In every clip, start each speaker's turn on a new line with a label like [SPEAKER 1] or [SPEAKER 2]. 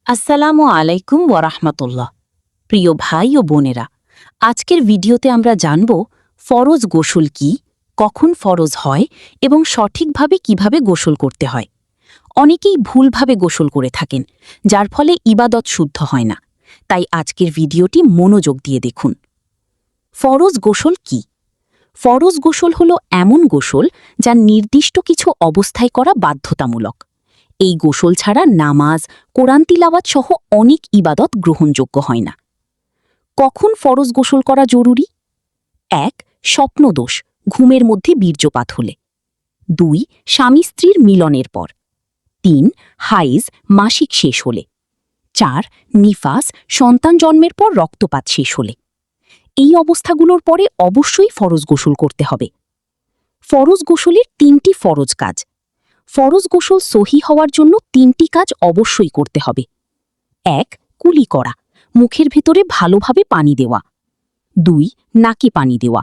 [SPEAKER 1] আসসালামু আলাইকুম ওয়ারাহমাতুল্লাহ। প্রিয় ভাই ও বোনেরা, আজকের ভিডিওতে আমরা জানব ফরজ গোসল কি, কখন ফরজ হয় এবং সঠিকভাবে কিভাবে গোসল করতে হয়। অনেকেই ভুলভাবে গোসল করে থাকেন, যার ফলে ইবাদত শুদ্ধ হয় না। তাই আজকের ভিডিওটি মনোযোগ দিয়ে দেখুন। ফরজ গোসল কি? ফরজ গোসল হল এমন গোসল যা নির্দিষ্ট কিছু অবস্থায় করা বাধ্যতামূলক। এই গোসল ছাড়া নামাজ, কোরআন তিলাওয়াত সহ অনেক ইবাদত গ্রহণযোগ্য হয় না। কখন ফরজ গোসল করা জরুরি? ১. স্বপ্নদোষ, ঘুমের মধ্যে বীর্যপাত হলে। ২. স্বামী স্ত্রীর মিলনের পর। ৩. হাইজ, মাসিক শেষ হলে। ৪. নিফাস, সন্তান জন্মের পর রক্তপাত শেষ হলে। এই অবস্থাগুলোর পরে অবশ্যই ফরজ গোসল করতে হবে। ফরজ গোসলের ৩টি ফরজ কাজ। ফরজ গোসল সহি হওয়ার জন্য ৩টি কাজ অবশ্যই করতে হবে। ১. কুলি করা, মুখের ভেতরে ভালোভাবে পানি দেওয়া। ২. নাকে পানি দেওয়া।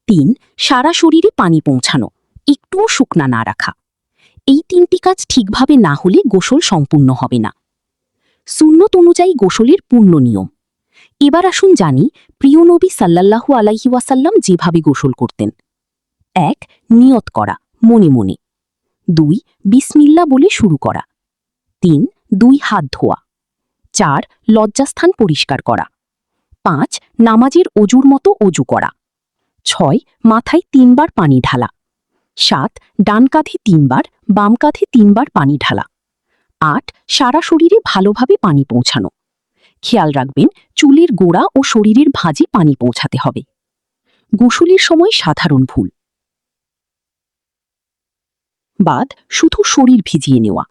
[SPEAKER 1] ৩. সারা শরীরে পানি পৌঁছানো, একটুও শুকনা না রাখা। এই ৩টি কাজ ঠিকভাবে না হলে গোসল সম্পূর্ণ হবে না। সুন্নত অনুযায়ী গোসলের পূর্ণ নিয়ম। এবার আসুন জানি প্রিয় নবী সাল্লাল্লাহু আলাইহি ওয়াসাল্লাম যেভাবে গোসল করতেন। ১. নিয়ত করা, মনে মনে। ২. বিসমিল্লাহ বলে শুরু করা। ৩. ২ হাত ধোয়া। ৪. লজ্জাস্থান পরিষ্কার করা। ৫. নামাজের অজুর মতো অজু করা। ৬. মাথায় ৩ বার পানি ঢালা। ৭. ডান কাঁধে ৩ বার, বাম কাঁধে ৩ বার পানি ঢালা। ৮. সারা শরীরে ভালোভাবে পানি পৌঁছানো। খেয়াল রাখবেন চুলের গোড়া ও শরীরের ভাঁজে পানি পৌঁছাতে হবে। গোসলের সময় সাধারণ ভুল: বাদ শুধু শরীর ভিজিয়ে নেওয়া।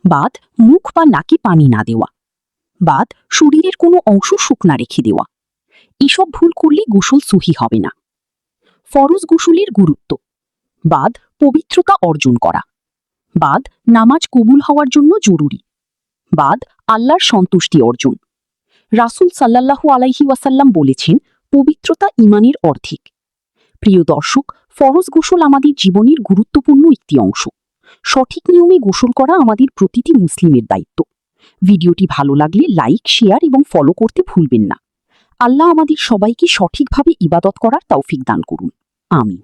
[SPEAKER 1] বাদ মুখ বা নাকে পানি না দেওয়া। বাদ শরীরের কোনো অংশ শুকনা রেখে দেওয়া। এসব ভুল করলে গোসল সহি হবে না। ফরজ গোসলের গুরুত্ব: বাদ পবিত্রতা অর্জন করা। বাদ নামাজ কবুল হওয়ার জন্য জরুরি। বাদ আল্লাহর সন্তুষ্টি অর্জন। রাসূল সাল্লাল্লাহু আলাইহি ওয়াসাল্লাম বলেছেন, পবিত্রতা ঈমানের অর্ধেক। প্রিয় দর্শক, ফরজ গোসল আমাদের জীবনের গুরুত্বপূর্ণ একটি অংশ। সঠিক নিয়মে গোসল করা আমাদের প্রতিটি মুসলিমের দায়িত্ব। ভিডিওটি ভালো লাগলে লাইক, শেয়ার এবং ফলো করতে ভুলবেন না। আল্লাহ আমাদের সবাইকে সঠিকভাবে ইবাদত করার তৌফিক দান করুন। আমিন।